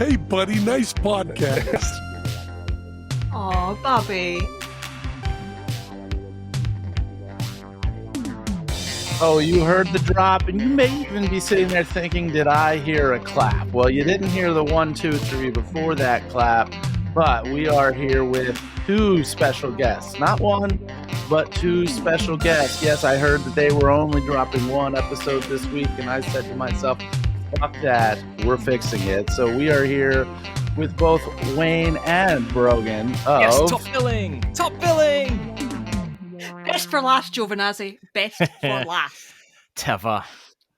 Hey, buddy, nice podcast. Aw, Bobby. Oh, you heard the drop, and you may even be sitting there thinking, did I hear a clap? Well, you didn't hear the 1, 2, 3 before that clap, but we are here with 2 special guests. Not 1, but 2 special guests. Yes, I heard that they were only dropping 1 episode this week, and I said to myself, fuck that, we're fixing it. So we are here with both Wayne and Brogan of... Yes, top billing! Top billing! Best for last, Giovinazzi. Best for last. Teva.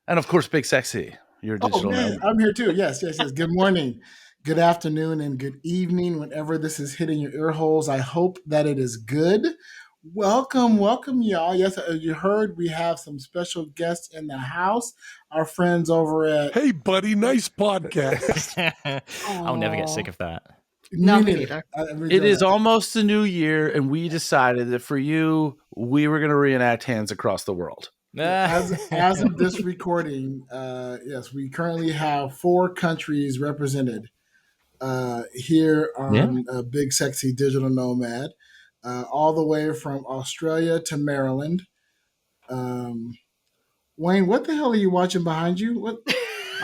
And of course, Big Sexy, your digital nomad. I'm here too. Yes. Good morning, good afternoon, and good evening, whenever this is hitting your ear holes. I hope that it is good. Welcome, y'all. Yes, as you heard, we have some special guests in the house. Our friends over at... Hey, buddy, nice podcast. I'll never get sick of that. No, me neither. It is almost a new year, and we decided that for you, we were going to reenact Hands Across the World. As of this recording, yes, we currently have 4 countries represented here on Big Sexy Digital Nomad, all the way from Australia to Maryland. Wayne, what the hell are you watching behind you? What?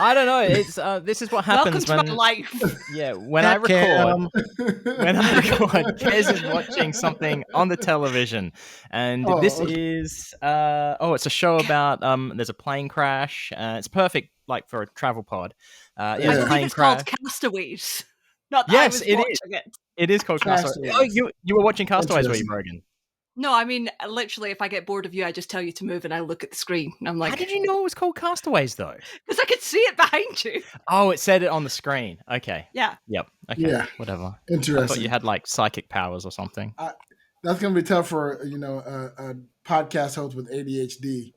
I don't know. It's this is what happens Welcome to my life. Yeah, when I record, Kez is watching something on the television, and it's a show about there's a plane crash. It's perfect, like for a travel pod. I believe it's called Castaways. Not that yes, I was it watching is. it. It is called Castaways. Oh, you were watching Castaways, were you, Brogan? No, I mean, literally, if I get bored of you, I just tell you to move and I look at the screen. And I'm like... How did you know it was called Castaways, though? Because I could see it behind you. Oh, it said it on the screen. Okay. Yeah. Yep. Okay. Yeah. Whatever. Interesting. I thought you had, like, psychic powers or something. That's going to be tough for, a podcast host with ADHD.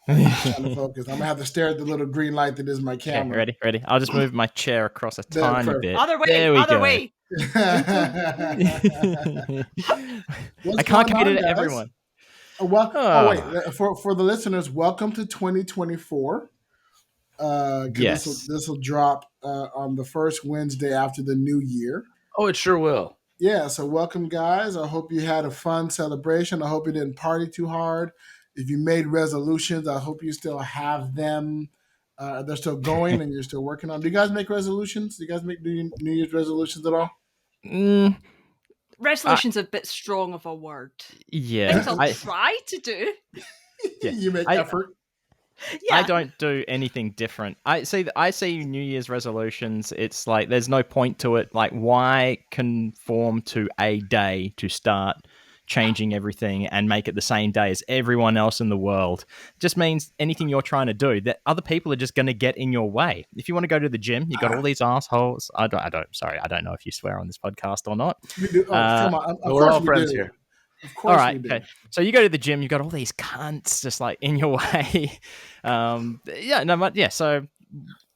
Trying to focus. I'm going to have to stare at the little green light that is my camera. Okay, ready? I'll just move my chair across a tiny bit. Other way. I can't commit it to everyone. Wait. For the listeners, welcome to 2024. Yes. This will drop on the first Wednesday after the new year. Oh, it sure will. Yeah, so welcome, guys. I hope you had a fun celebration. I hope you didn't party too hard. If you made resolutions, I hope you still have them. They're still going and you're still working on. Do you guys make resolutions? Do you guys make New Year's resolutions at all? Resolution's a bit strong of a word. Yeah. Things I'll try to do. Yeah. You make effort. Yeah. I don't do anything different. I see New Year's resolutions. It's like there's no point to it. Like, why conform to a day to start changing everything and make it the same day as everyone else in the world? It just means anything you're trying to do, that other people are just going to get in your way. If you want to go to the gym, you got all these assholes. I don't know if you swear on this podcast or not. We do. We're all friends here. Of course, all right. we do. Okay. So you go to the gym, you got all these cunts just like in your way. So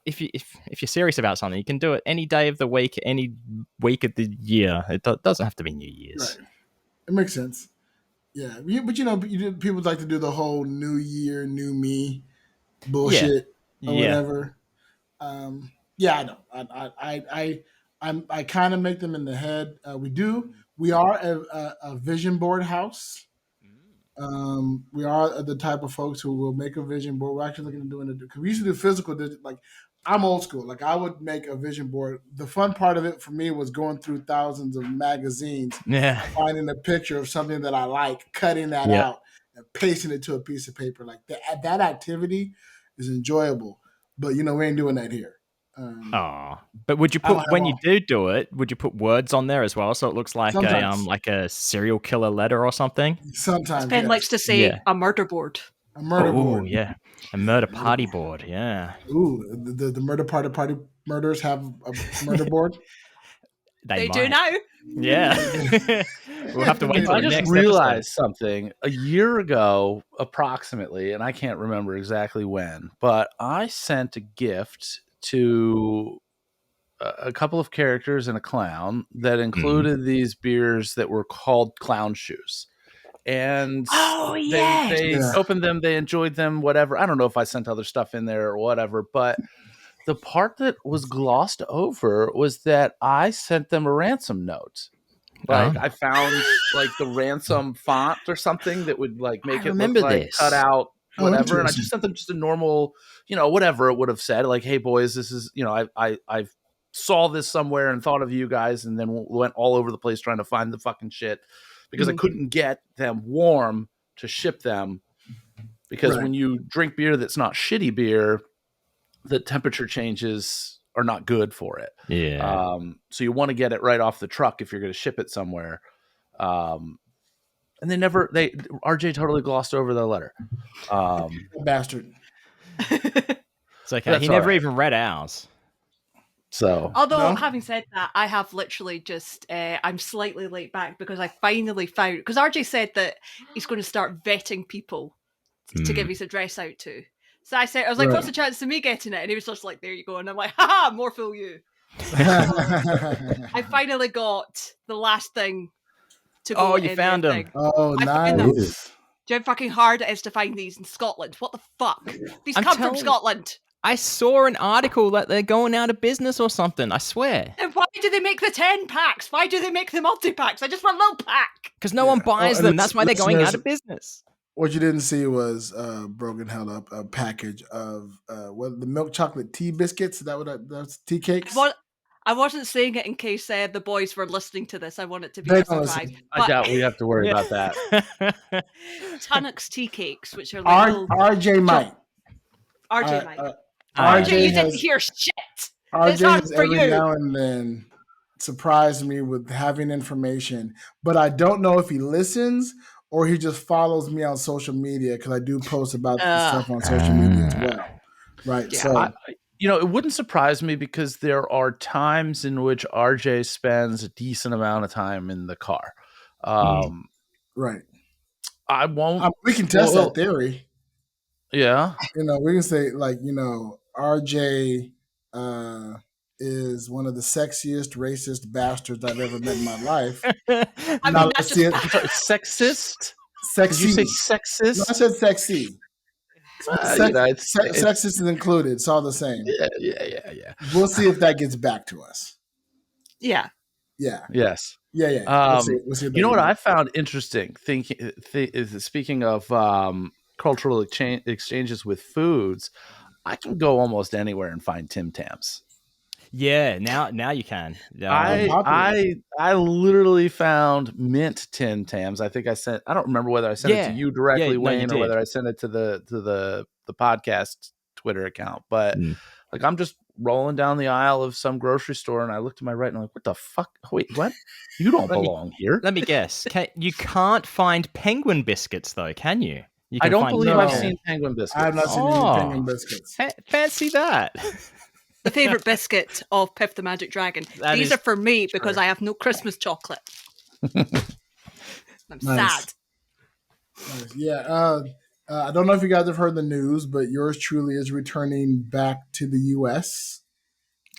if you're serious about something, you can do it any day of the week, any week of the year. It doesn't have to be New Year's. Right. It makes sense. Yeah. But people like to do the whole New Year, New Me bullshit or whatever. I know. I kind of make them in the head. We are a vision board house. We are the type of folks who will make a vision board. We're actually looking at doing it because we used to do physical. Like, I'm old school. Like, I would make a vision board. The fun part of it for me was going through thousands of magazines, finding a picture of something that I like, cutting that out, and pasting it to a piece of paper. Like, that activity is enjoyable. But we ain't doing that here. But would you put when you do it? Would you put words on there as well, so it looks like a serial killer letter or something? Sometimes Ben likes to say a murder board. A murder board. Yeah, a murder party board. Yeah. Ooh, the murder party murderers have a murder board. They do now. Yeah. We'll have to wait till I the just next realized something a year ago, approximately, and I can't remember exactly when, but I sent a gift to a couple of characters and a clown that included these beers that were called clown shoes. And they opened them, they enjoyed them, whatever. I don't know if I sent other stuff in there or whatever, but the part that was glossed over was that I sent them a ransom note. Like I found like the ransom font or something that would like make it look like cut out whatever, and I just sent them just a normal, whatever it would have said, like, "Hey boys, this is I saw this somewhere and thought of you guys, and then went all over the place trying to find the fucking shit because I couldn't get them warm to ship them because when you drink beer that's not shitty beer, the temperature changes are not good for it. Yeah. So you want to get it right off the truck if you're going to ship it somewhere. And RJ totally glossed over the letter. Bastard. It's okay. He never even read ours. So, although having said that, I have literally just I'm slightly late back because I finally found, because RJ said that he's going to start vetting people to give his address out to. So I was like, what's the chance of me getting it? And he was just like, there you go. And I'm like, haha, more fool you. I finally got the last thing to go. Oh, you found him. Oh, nice. Do you know how fucking hard it is to find these in Scotland? What the fuck? These come from Scotland. I saw an article that they're going out of business or something. I swear. And why do they make the 10 packs? Why do they make the multi-packs? I just want a little pack. Because no one buys them. That's why they're going out of business. What you didn't see was Brogan held up a package of the milk chocolate tea biscuits. Is that that's tea cakes? I wasn't saying it in case the boys were listening to this. I want it to be a surprise. I doubt we have to worry about that. Tunnocks tea cakes, which are like RJ might. RJ might. RJ, you didn't hear shit. RJ has every now and then surprised me with having information, but I don't know if he listens or he just follows me on social media because I do post about this stuff on social media as well. Right. Yeah. So, it wouldn't surprise me because there are times in which RJ spends a decent amount of time in the car. Right. I won't. We can test that theory. Yeah. We can say RJ is one of the sexiest, racist bastards I've ever met in my life. That's just sexist? Sexy. Did you say sexist? No, I said sexy. Sexist is included. It's all the same. Yeah. We'll see if that gets back to us. Yeah. Yeah. Yes. Yeah. We'll see you know what I found interesting? Speaking of cultural exchanges with foods, I can go almost anywhere and find Tim Tams. Yeah, now you can. I literally found mint Tim Tams. I think I don't remember whether I sent it to you directly, Wayne, or whether I sent it to the podcast Twitter account. But I'm just rolling down the aisle of some grocery store and I look to my right and I'm like, what the fuck? Wait, what? You don't belong here. Let me guess. You can't find penguin biscuits though, can you? I don't believe I've seen penguin biscuits. I have not seen any penguin biscuits. Fancy that. The favorite biscuit of Piff the Magic Dragon. These are for me because I have no Christmas chocolate. I'm sad. Nice. Yeah. I don't know if you guys have heard the news, but yours truly is returning back to the U.S.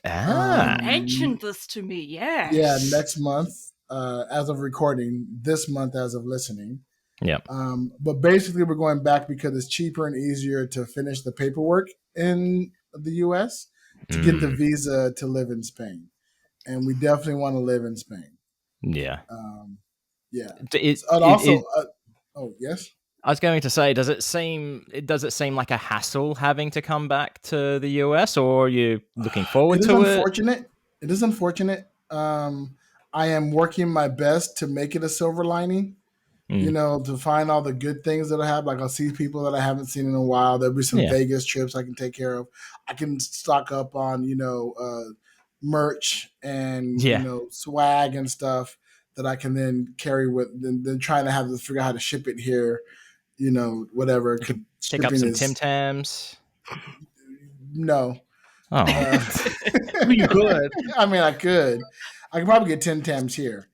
Mentioned this to me, yes. Yeah, next month, as of recording, this month as of listening. Yeah. But basically, we're going back because it's cheaper and easier to finish the paperwork in the U.S. to get the visa to live in Spain, and we definitely want to live in Spain. Yeah. Yeah. Yes. I was going to say, does it seem like a hassle having to come back to the US, or are you looking forward to it? It is unfortunate. I am working my best to make it a silver lining. To find all the good things that I have. Like I'll see people that I haven't seen in a while. There'll be some Vegas trips I can take care of. I can stock up on, merch and, swag and stuff that I can then carry with, then trying to have to figure out how to ship it here, whatever. Pick up some Tim Tams. No. Oh. You could. I mean, I could. I could probably get Tim Tams here.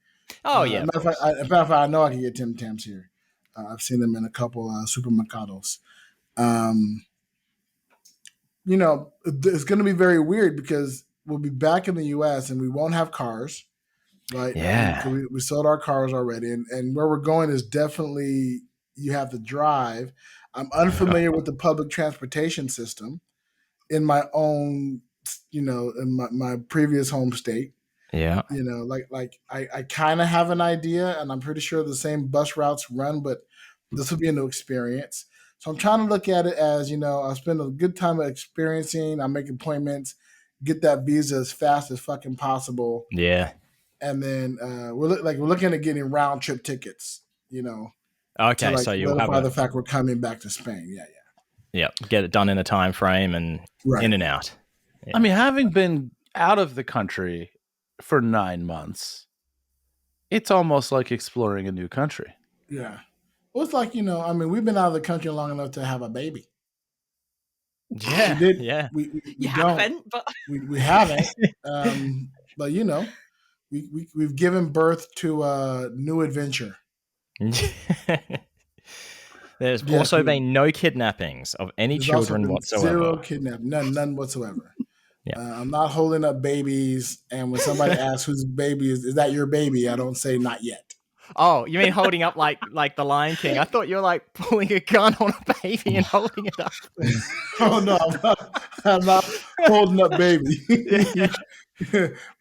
Oh, yeah. In fact, I know I can get Tim Tams here. I've seen them in a couple supermercados. It's going to be very weird because we'll be back in the U.S. and we won't have cars, right? Yeah. We sold our cars already. And where we're going is definitely you have to drive. I'm unfamiliar with the public transportation system in my own in my previous home state. Yeah. I kind of have an idea, and I'm pretty sure the same bus routes run, but this will be a new experience. So I'm trying to look at it as, I spend a good time experiencing. I make appointments, get that visa as fast as fucking possible. Yeah. And then we're looking at getting round trip tickets, Okay, to so you'll have the fact we're coming back to Spain. Yeah. get it done in a time frame and in and out. Yeah. I mean, having been out of the country for 9 months, it's almost like exploring a new country. Yeah. Well, it's like, we've been out of the country long enough to have a baby. Yeah. We did. Yeah. We haven't, but we haven't. But we've given birth to a new adventure. There's also been no kidnappings of any children whatsoever. Zero kidnapping, none whatsoever. Yeah. I'm not holding up babies, and when somebody asks whose baby is that your baby, I don't say not yet. Oh, you mean holding up like the Lion King? I thought you were like pulling a gun on a baby and holding it up. Oh no, I'm not holding up baby.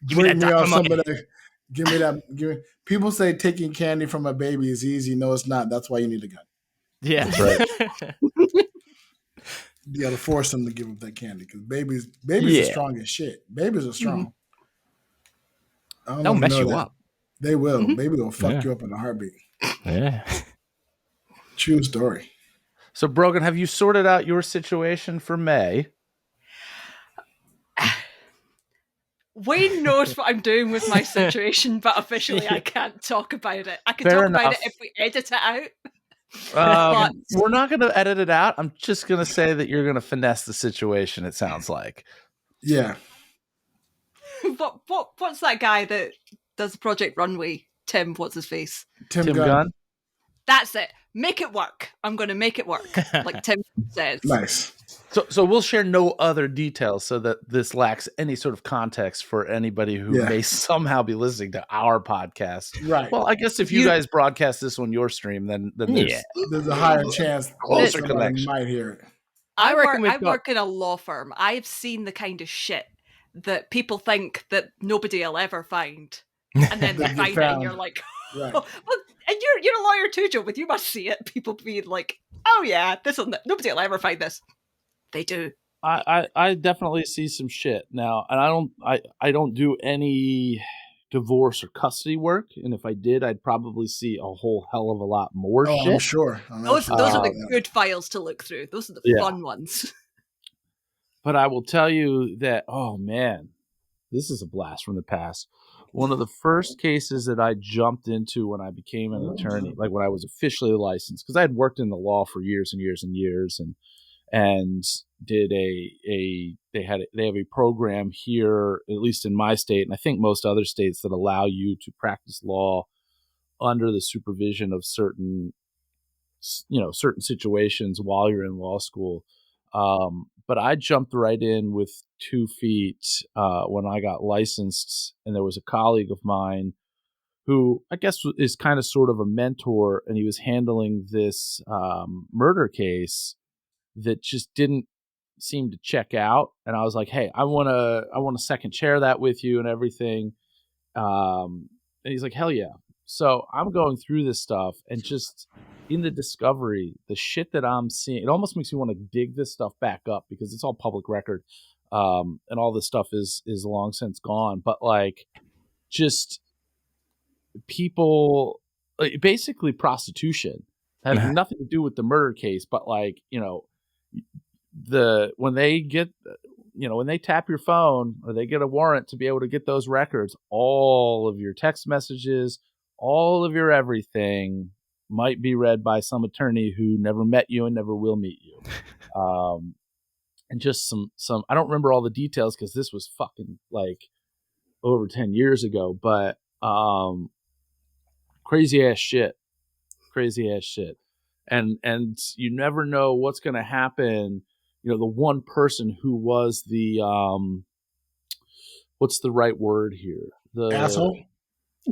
Bring me off some of that. Give me that. People say taking candy from a baby is easy. No, it's not. That's why you need a gun. Yeah. Right. You got to force them to give up that candy because babies are strong as shit. Babies are strong. They'll mess you up. They will. Baby will fuck you up in a heartbeat. Yeah. True story. So, Brogan, have you sorted out your situation for May? Wayne knows what I'm doing with my situation, but officially I can't talk about it. I can Fair talk about enough. it if we edit it out. We're not going to edit it out. I'm just going to say that you're going to finesse the situation, it sounds like. Yeah. What's that guy that does Project Runway? Tim, what's his face? Tim Gunn. That's it. Make it work. I'm going to make it work, like Tim says. Nice. So we'll share no other details so that this lacks any sort of context for anybody who may somehow be listening to our podcast. Right. Well, I guess if you guys broadcast this on your stream, then there's a higher chance closer somebody connection. might hear it. I work in a law firm. I've seen the kind of shit that people think that nobody will ever find. And then they find it and you're like, right. Well, and you're a lawyer too, Joe, but you must see it. People being like, oh yeah, nobody will ever find this. They do. I definitely see some shit now, and I don't do any divorce or custody work, and if I did, I'd probably see a whole hell of a lot more shit. I'm sure. Those are the good files to look through. Those are the fun ones. But I will tell you that, oh man, this is a blast from the past. One of the first cases that I jumped into when I became an attorney, like when I was officially licensed, because I had worked in the law for years and years and years, and did they have a program here, at least in my state, and I think most other states, that allow you to practice law under the supervision of certain situations while you're in law school. But I jumped right in with 2 feet when I got licensed, and there was a colleague of mine who I guess is kind of sort of a mentor, and he was handling this murder case that just didn't seem to check out. And I was like, hey, I want to second chair that with you and everything. And he's like, hell yeah. So I'm going through this stuff, and just in the discovery, the shit that I'm seeing, it almost makes me want to dig this stuff back up because it's all public record. And all this stuff is long since gone. But like, just people, like, basically prostitution has nothing to do with the murder case, but like, when they tap your phone or they get a warrant to be able to get those records, all of your text messages, all of your everything might be read by some attorney who never met you and never will meet you. And just some I don't remember all the details because this was fucking like over 10 years ago, but crazy ass shit. And you never know what's going to happen. The one person who was the what's the right word here? The asshole?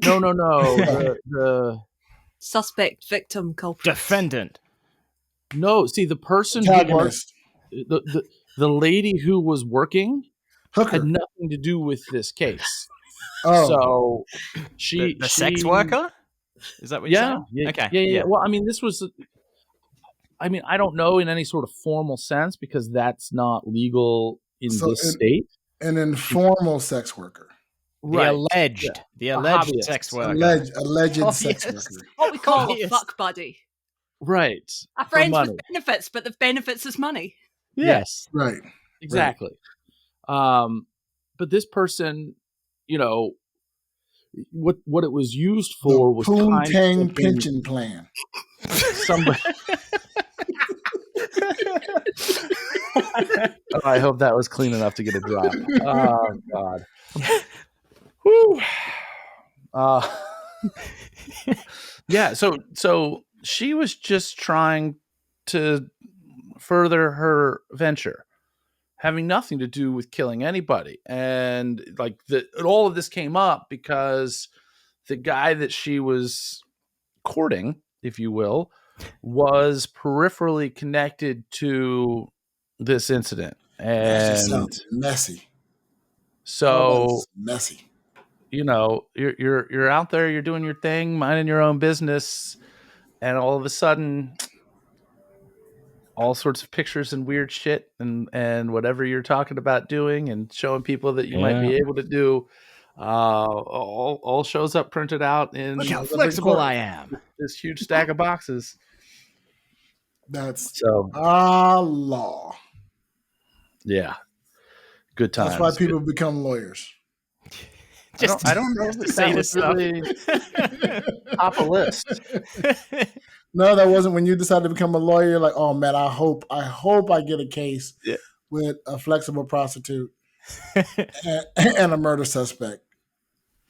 No. the Suspect, victim, culprit, defendant. No, see, the person Antagonist. the lady who was working Hooker. had nothing to do with this case. Oh, So The sex worker? Is that what you're saying? Okay. Yeah. Well, I mean, this was. I mean, I don't know in any sort of formal sense because that's not legal in this state. An informal sex worker. The alleged sex worker. Alleged sex worker. What we call a fuck buddy. Right. A friends with benefits, but the benefits is money. Yes. Right. Exactly. Right. But this person, you know, what it was used for was Poontang pension plan. Somebody. I hope that was clean enough to get a drop. Oh God. Whew. Yeah. So she was just trying to further her venture, having nothing to do with killing anybody. And like all of this came up because the guy that she was courting, if you will, was peripherally connected to this incident. And sounds messy. So messy. You know, you're out there, you're doing your thing, minding your own business, and all of a sudden all sorts of pictures and weird shit and whatever you're talking about doing and showing people that you might be able to do all shows up printed out in look how flexible I am. This huge stack of boxes. That's so law. Yeah. Good times. That's why people become lawyers. I don't know if that was really top of list. No, that wasn't when you decided to become a lawyer. You're like, oh man, I hope I get a case with a flexible prostitute and a murder suspect.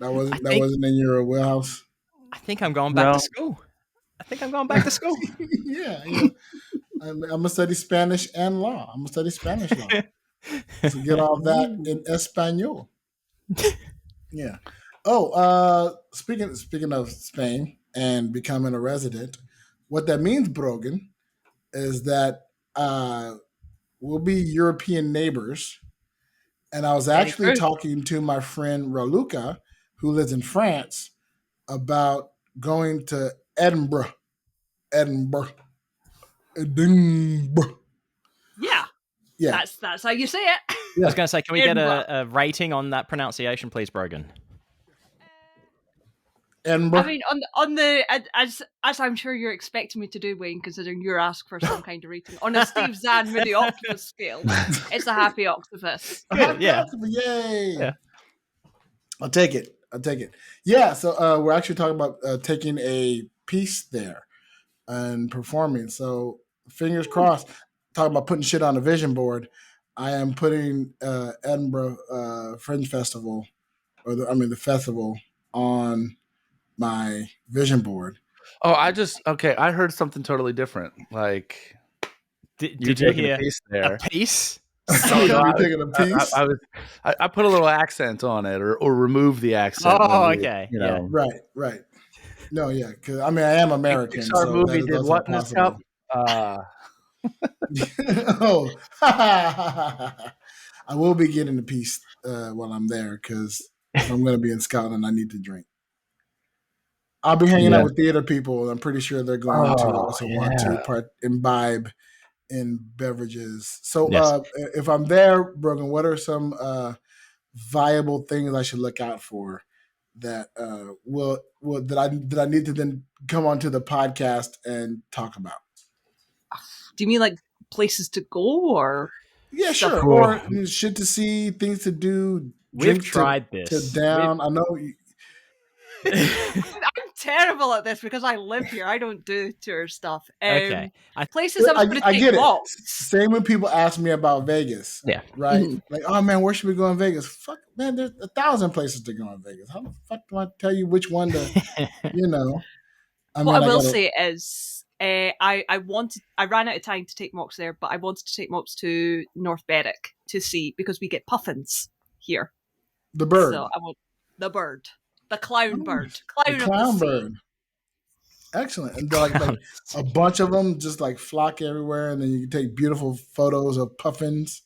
That wasn't in your wheelhouse. I think I'm going back to school. Yeah. I'm gonna study Spanish and law. I'm gonna study Spanish law to get all that in Espanol. Yeah. Oh, speaking of Spain and becoming a resident, what that means, Brogan, is that we'll be European neighbors. And I was actually talking to my friend Raluca, who lives in France, about going to Edinburgh. Yeah. That's how you say it. I was going to say, can we get a rating on that pronunciation, please, Brogan? Edinburgh. I mean, on the as I'm sure you're expecting me to do, Wayne, considering you're asked for some kind of rating on a Steve Zahn with the octopus scale. It's a happy octopus. Yeah. Yay! Yeah. I'll take it. Yeah. So we're actually talking about taking a piece there and performing. So fingers crossed. Talking about putting shit on a vision board. I am putting Edinburgh Fringe Festival, the festival on my vision board. Oh, I heard something totally different. Like, did you hear a piece there? A piece? So you're taking a piece? I put a little accent on it, or remove the accent. Oh, okay. You know. Right. No, yeah, because I am American. Our so movie did what in this cup? Oh, I will be getting a piece while I'm there because if I'm going to be in Scotland, I need to drink. I'll be hanging out with theater people. I'm pretty sure they're going to also want to imbibe in beverages. So if I'm there, Brogan, what are some viable things I should look out for that that I need to then come onto the podcast and talk about? Do you mean like places to go or? Yeah, sure. Or shit to see, things to do. We've tried this. To down. I know. I'm terrible at this because I live here. I don't do tour stuff. Okay. Places I was going to take get walks. Same when people ask me about Vegas. Yeah. Right? Like, oh man, where should we go in Vegas? Fuck, man, there's 1,000 places to go in Vegas. How the fuck do I tell you which one to, What I will say is, I ran out of time to take mocks there, but I wanted to take mocks to North Berwick to see because we get puffins here. The bird. So I want the bird. The clown bird. Clown bird. Excellent. And like a bunch of them just like flock everywhere, and then you can take beautiful photos of puffins.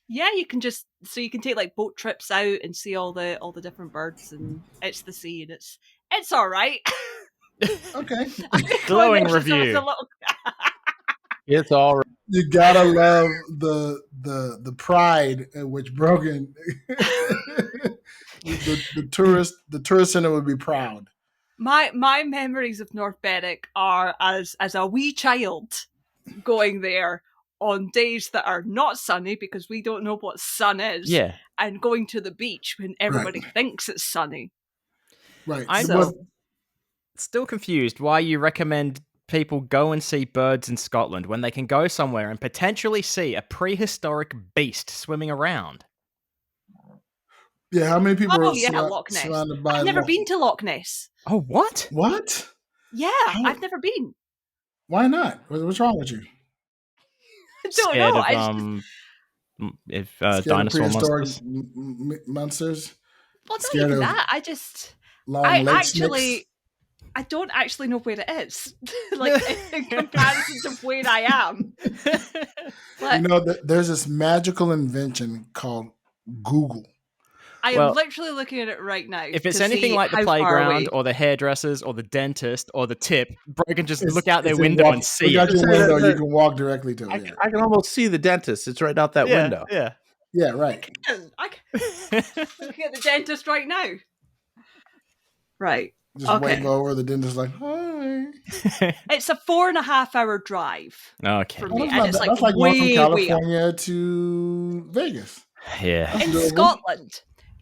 Yeah, you can just so you can take like boat trips out and see all the different birds, and it's the sea, and it's all right. Okay. Glowing There's a review. little- It's all right. You gotta love the pride in which Brogan the tourist center would be proud. My memories of North Berwick are as a wee child going there on days that are not sunny because we don't know what sun is, Yeah. and going to the beach when everybody thinks it's sunny. Right. I'm still confused why you recommend people go and see birds in Scotland when they can go somewhere and potentially see a prehistoric beast swimming around. Yeah, how many people are Loch Ness. surrounded by I've never been to Loch Ness. Oh, what? What? Yeah, I've never been. Why not? What's wrong with you? I don't Scared know. of Scared dinosaur of prehistoric monsters? monsters? Well, not Scared even of that. I don't actually know where it is. Like in comparison to where I am. Like, You know, there's this magical invention called Google. I am literally looking at it right now. If it's to anything see like the how far playground away. or the hairdressers or the dentist or the tip, Bro can just It's- look out their it's in window walk- and see look out it. your window, you can walk directly to it. I can almost see the dentist. It's right out that window. Yeah. Yeah, right. I'm looking at the dentist right now. Right. Just Okay. wave over, the dentist like, hi. It's a 4.5 hour drive Okay. for Well, me, that's and not it's bad. like That's like going from way up. California to Vegas. Yeah.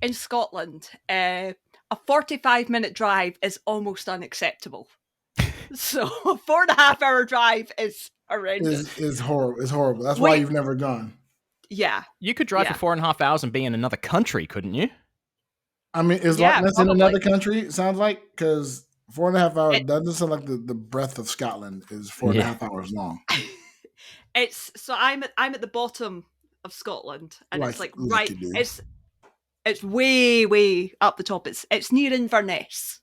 In Scotland, a 45-minute drive is almost unacceptable. So a 4.5 hour drive is horrendous. Is horrible. It's horrible. That's why you've never gone. Yeah. You could drive for 4.5 hours and be in another country, couldn't you? I mean, is Loch Ness in another country? It sounds like, because 4.5 hours doesn't sound like the breadth of Scotland is 4.5 hours long. So I'm at the bottom of Scotland, and it's like right. It's way up the top. It's near Inverness.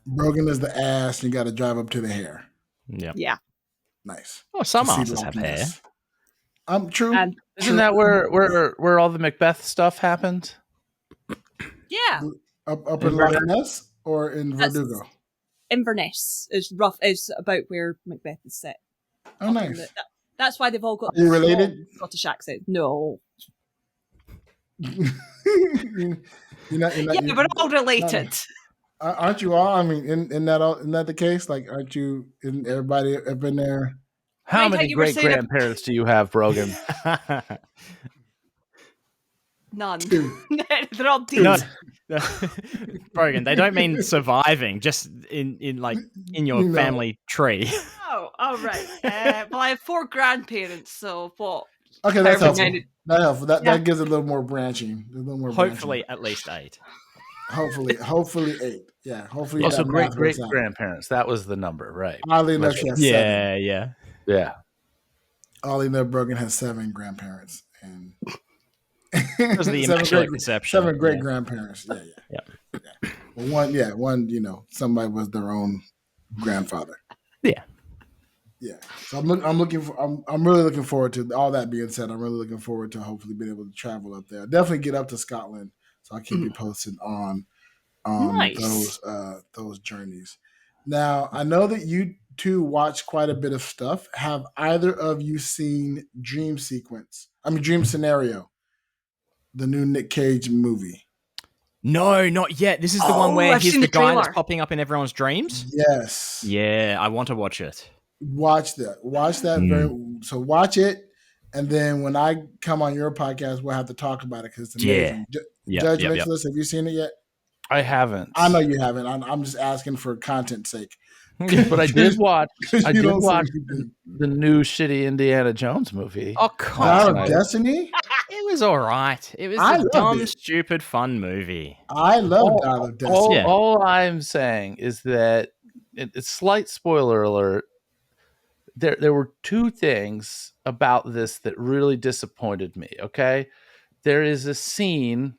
Brogan is the ass, and you got to drive up to the hair. Yeah. Nice. Oh, some asses have hair. True. Isn't that where all the Macbeth stuff happened? Yeah. Up in Loch Ness or in Verdugo? Inverness is about where Macbeth is set. Oh, nice. That's why they've all got. Are you related? Scottish accent. No. You're not, we're all related. Aren't you all? I mean, isn't that the case? Like, aren't you? Isn't everybody up in there? How many great grandparents do you have, Brogan? None. They're all dead. Brogan, they don't mean surviving, just in your family tree. Oh, right. Well, I have 4 grandparents, so what? Okay, that's helpful. That's helpful. That gives it a little more branching. Hopefully, at least 8. Hopefully 8. Yeah, hopefully. Also, great grandparents. That was the number, right? Oddly enough, she has 7. Yeah. Oddly enough, Brogan has 7 grandparents and because of the immaculate conception. 7 great grandparents. Yeah. Well, one. Somebody was their own grandfather. Yeah. Yeah. So I'm really looking forward to all that being said. I'm really looking forward to hopefully being able to travel up there. Definitely get up to Scotland. So I'll keep you posted on those journeys. Now, I know that you two watch quite a bit of stuff. Have either of you seen Dream Scenario, the new Nick Cage movie? No, not yet. This is the one where he's the guy that's popping up in everyone's dreams? Yes. Yeah, I want to watch it. Watch that. So watch it, and then when I come on your podcast, we'll have to talk about it because it's amazing. Judge Mitchell's, have you seen it yet? I haven't. I know you haven't. I'm just asking for content's sake. But I did watch. I did watch the new shitty Indiana Jones movie. Oh, come on! Destiny. It was all right. It was a dumb, stupid, fun movie. I love Dial of Destiny. All I'm saying is that it's slight spoiler alert. There were 2 things about this that really disappointed me. Okay, there is a scene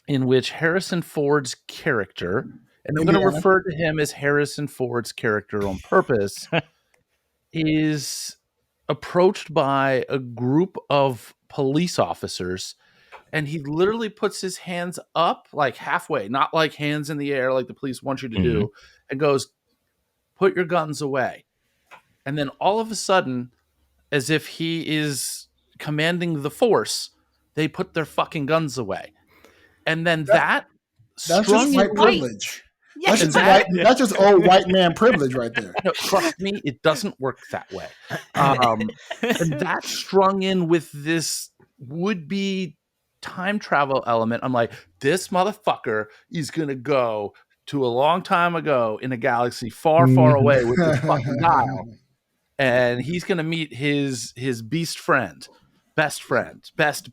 in which Harrison Ford's character, and I'm going to refer to him as Harrison Ford's character on purpose, is approached by a group of police officers and he literally puts his hands up like halfway, not like hands in the air like the police want you to do, and goes, "Put your guns away." And then all of a sudden, as if he is commanding the force, they put their fucking guns away. And then That's strung just white in privilege. Yes, That's just old white man privilege right there. No, trust me, it doesn't work that way. And that strung in with this would-be time travel element. I'm like, this motherfucker is gonna go to a long time ago in a galaxy far, far away with this fucking dial, and he's gonna meet his beast friend, best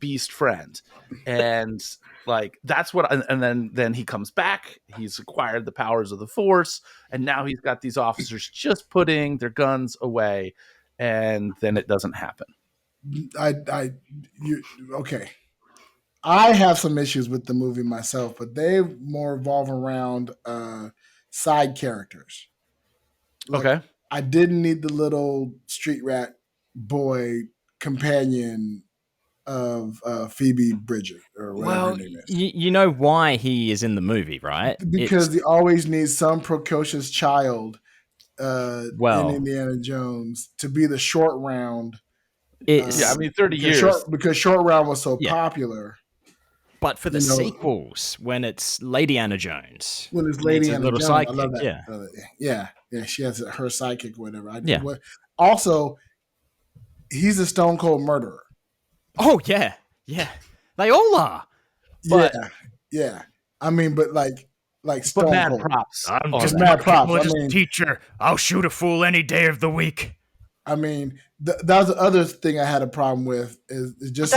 beast friend, and like that's what. And then he comes back. He's acquired the powers of the Force, and now he's got these officers just putting their guns away, and then it doesn't happen. Okay. I have some issues with the movie myself, but they more revolve around side characters. Like, Okay. I didn't need the little street rat boy companion of Phoebe Bridget or whatever her name is. You know why he is in the movie, right? Because they always need some precocious child in Indiana Jones to be the short round. Yeah, I mean, 30 years. Because short round was so popular. But for the sequels, when it's Lady Anna Jones. When it's Lady Anna Jones. Sidekick, I love that. Yeah. Yeah, she has her sidekick or whatever. Yeah. Also, he's a stone cold murderer. Oh, yeah. Yeah. They all are. But, yeah. I mean, but stone but mad cold. props. I'm just mad props. I mean, teacher. I'll shoot a fool any day of the week. I mean, that was the other thing I had a problem with is just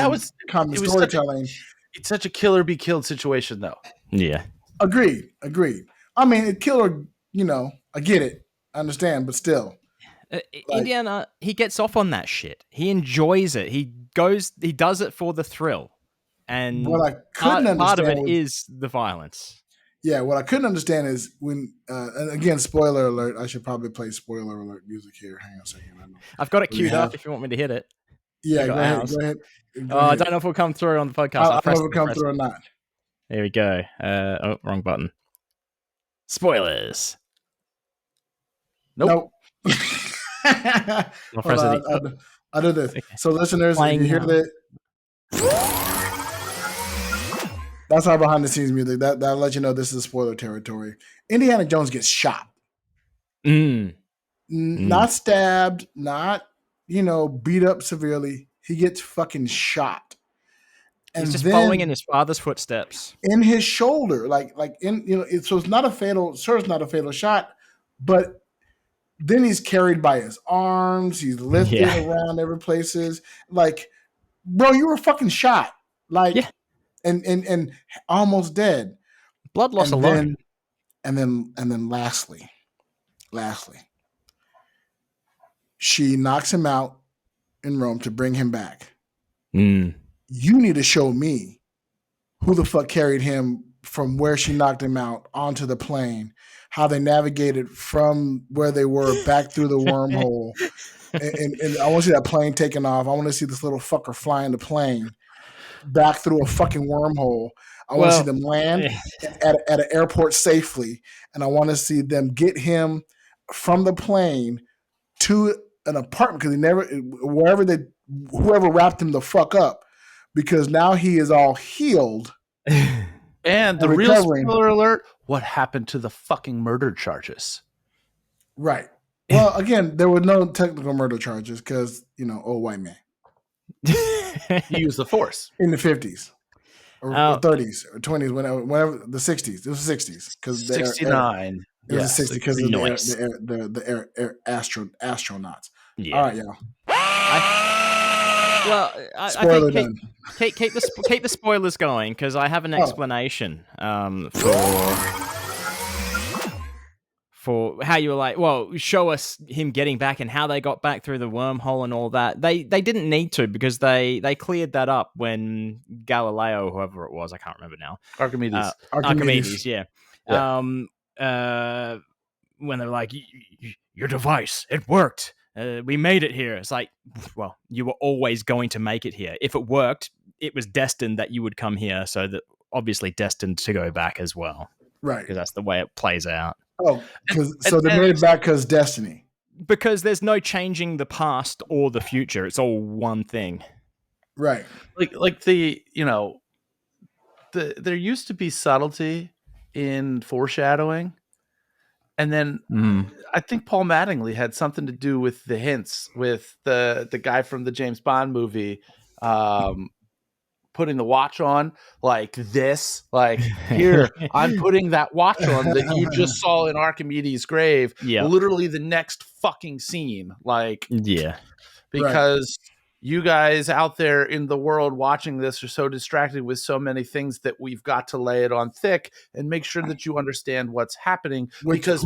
common storytelling. It's such a kill or be killed situation, though. Yeah. Agreed. I mean, it killed her, I get it. I understand, but still. Indiana, he gets off on that shit. He enjoys it. He does it for the thrill. And what I couldn't part of it understand is the violence. Yeah, what I couldn't understand is when, and again, spoiler alert, I should probably play spoiler alert music here. Hang on a second. I've got it queued up if you want me to hit it. Yeah, go ahead. I don't know if it'll come through on the podcast. I don't know if it'll come through or not. There we go. Wrong button. Spoilers. Nope. I'll press it. I'll do this. Okay. So listeners, if you hear that, that's our behind the scenes music. That'll let you know this is spoiler territory. Indiana Jones gets shot. Not stabbed, not, beat up severely. He gets fucking shot. And he's just following in his father's footsteps. In his shoulder. So it's not a fatal, it's not a fatal shot, but then he's carried by his arms. He's lifted around every places. Like, bro, you were fucking shot. And almost dead. Blood loss alone. And then lastly, she knocks him out in Rome to bring him back. You need to show me who the fuck carried him from where she knocked him out onto the plane, how they navigated from where they were back through the wormhole. and I want to see that plane taking off. I want to see this little fucker flying the plane back through a fucking wormhole. I want to see them land at an airport safely, and I want to see them get him from the plane to an apartment because whoever wrapped him the fuck up, because now he is all healed. And the real spoiler alert: what happened to the fucking murder charges? Right. Well, again, there were no technical murder charges because old white man. He used the Force in the 50s or 30s or 20s, whenever the 60s. It was the 60s because 69. It was the 60s because of the astronauts. Yeah. All right, y'all. I think keep the spoilers going because I have an explanation for how you were like, show us him getting back and how they got back through the wormhole and all that. They didn't need to because they cleared that up when Galileo, whoever it was, I can't remember now. Archimedes, yeah. When they were like, your device, it worked. We made it here. It's like, well, you were always going to make it here. If it worked, it was destined that you would come here, so that obviously destined to go back as well, Right. because that's the way it plays out. Oh, so they made it back because destiny. Because there's no changing the past or the future; it's all one thing. Right. Like the there used to be subtlety in foreshadowing, and then I think Paul Mattingly had something to do with the hints with the guy from the James Bond movie. Putting the watch on like this, like here, I'm putting that watch on that you just saw in Archimedes' grave. Yeah. Literally the next fucking scene. Like, Yeah. because you guys out there in the world watching this are so distracted with so many things that we've got to lay it on thick and make sure that you understand what's happening. Because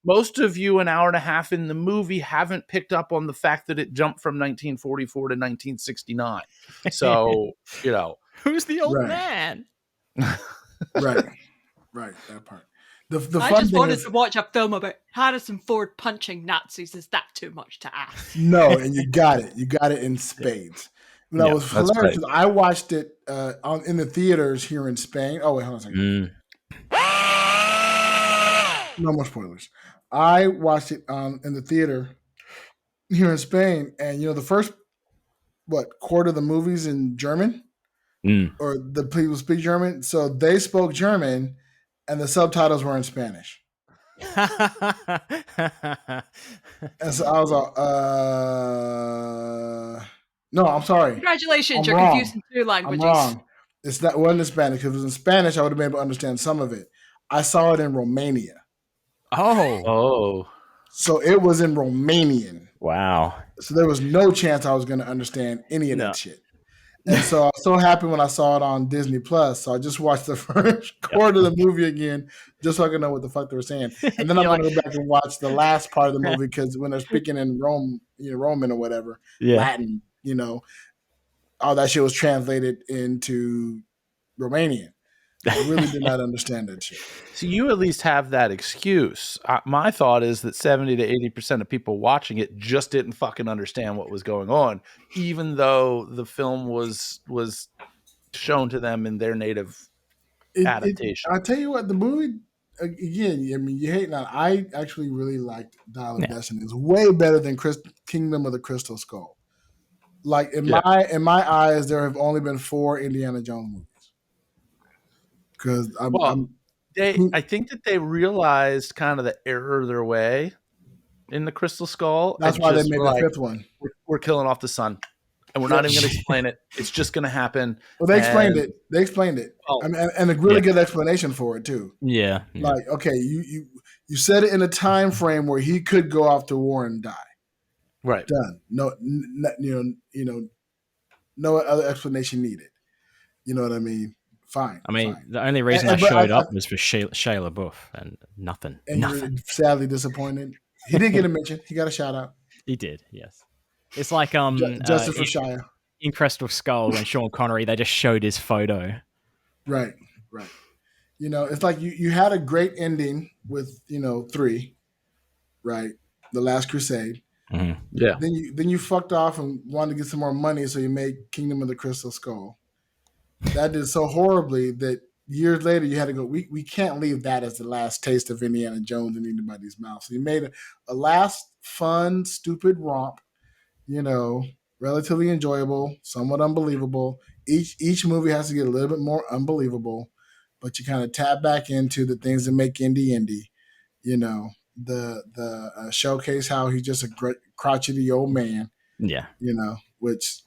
most of you an hour and a half in the movie haven't picked up on the fact that it jumped from 1944 to 1969. So, who's the old man? Right. That part. The I fun just thing wanted is, to watch a film about Harrison Ford punching Nazis. Is that too much to ask? no, and you got it. You got it in spades. That was hilarious. I watched it in the theaters here in Spain. Oh wait, hold on a second. No more spoilers. I watched it in the theater here in Spain, and the first quarter of the movies in German, or the people speak German, so they spoke German, and the subtitles were in Spanish. And so I was like, no, I'm sorry. Congratulations, I'm you're wrong. confusing two languages. I'm wrong. It wasn't in Spanish. If it was in Spanish, I would have been able to understand some of it. I saw it in Romania. Oh. So it was in Romanian. Wow. So there was no chance I was going to understand any of that shit. And so I was so happy when I saw it on Disney Plus. So I just watched the first quarter of the movie again, just so I could know what the fuck they were saying. And then I'm going to go back and watch the last part of the movie, because when they're speaking in Roman or whatever, Latin, all that shit was translated into Romanian. I really did not understand that shit. So you at least have that excuse. My thought is that 70 to 80% of people watching it just didn't fucking understand what was going on, even though the film was shown to them in their native adaptation. I tell you what, the movie, again, I mean, you hate not. I actually really liked Dial of Destiny. It's way better than Kingdom of the Crystal Skull. Like in my eyes, there have only been 4 Indiana Jones movies. Because I think that they realized kind of the error of their way in the Crystal Skull. That's why they made the 5th one. We're killing off the sun, and we're not even going to explain it. It's just going to happen. Well, they explained it. Oh, I mean, and a really good explanation for it too. Yeah. Like, okay, you said it in a time frame where he could go off to war and die. Right. Done. No, no other explanation needed. You know what I mean? Fine. I mean, the only reason I showed up was for Shia LaBeouf, and nothing. And nothing. You're sadly disappointed. He did get a mention. He got a shout out. He did, yes. It's like Justice for Shia. In Crystal Skull, when Sean Connery, they just showed his photo. Right. It's like you had a great ending with 3, right? The Last Crusade. Mm-hmm. Yeah. Then you fucked off and wanted to get some more money, so you made Kingdom of the Crystal Skull. That did so horribly that years later you had to go, we can't leave that as the last taste of Indiana Jones in anybody's mouth. So you made a last fun, stupid romp, relatively enjoyable, somewhat unbelievable. Each movie has to get a little bit more unbelievable, but you kind of tap back into the things that make Indy. The showcase how he's just a great crotchety old man. Yeah. Which